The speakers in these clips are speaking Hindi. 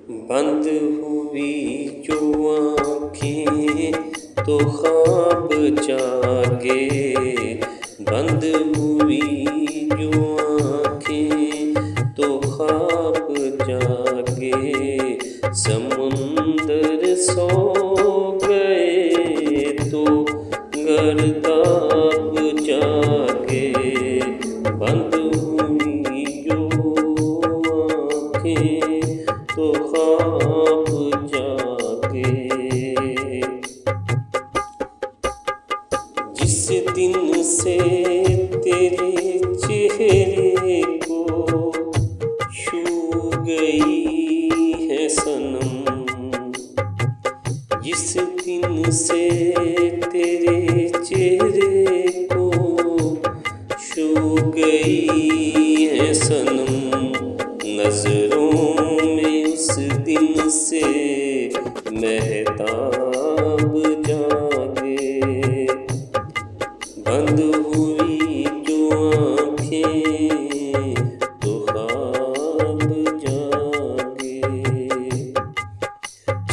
बंद हुई जो आँखें तो ख्वाब जागे, बंद हुई जो आँखें तो ख्वाब जागे। समुंदर सो गए तो गर्दाब जागे, बंद हुई जो आँखें तो ख्वाब जागे। जिस दिन से तेरे चेहरे को छू गई है सनम, जिस दिन से तेरे चेहरे को छू गई है सनम, नजरों में उस दिन से महताब जागे। बंद हुई जो आँखें तो ख्वाब जागे।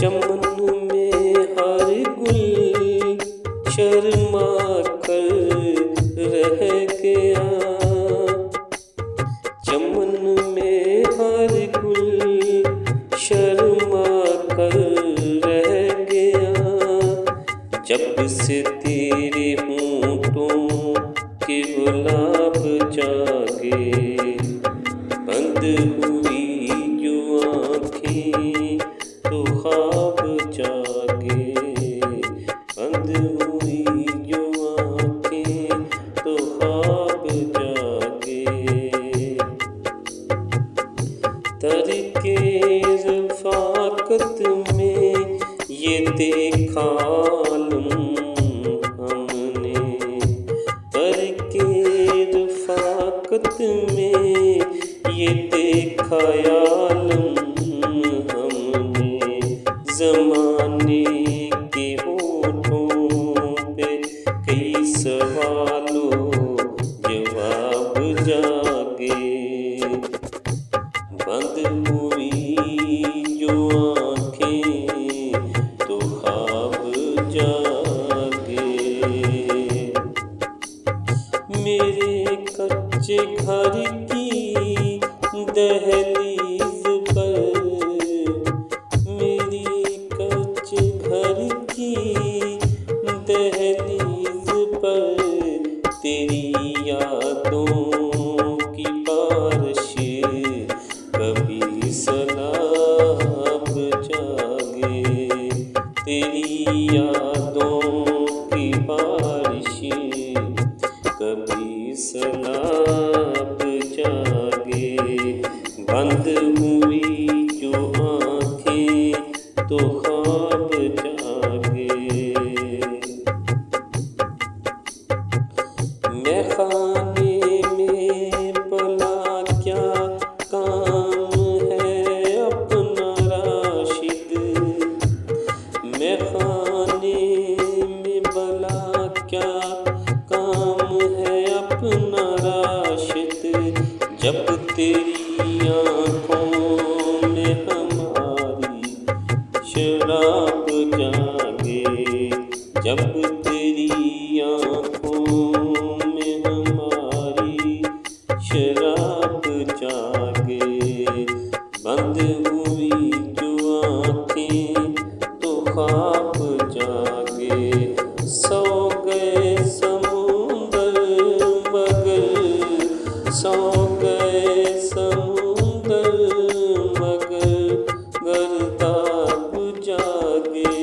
चमन में हर गुल शर्मा कर रह गया, चमन में हर गुल शर्मा कर रह गया। जब से तेरे होंठों के गुलाब जागे, बंद हुई जो आँखें तो ख्वाब जागे, बंद हुई जो आँखें तो ख्वाब जागे। तरके रफ़ाक़त में ये देखा हमने, तरके रफ़ाक़त में ये देखा हमने। ज़माने के होठों पे कई सवालों जवाब जागे, बंद हुई जो आँखें तो ख्वाब जागे। मेरे कच्चे घर की दहलीज़ पर, मेरी कच्चे घर की दहलीज़ पर तेरी यादों की बारिश कभी सैलाब जागे, तेरी यादों की बारिश कभी सैलाब जागे। बंद हुई जो आँखें तो ख्वाब जागे। मैं खाने में भला क्या काम है अपना राशिद, मैं खाने में भला क्या काम है अपना राशिद। जब तेरी आँखों में हमारी शराब जागे, जब तेरी आँखों में हमारी शराब जागे। बंद हुई जो आँखें तो ख्वाब जागे। सो गए समुंदर मगर, सो गए समुंदर मगर गर्दाब जागे,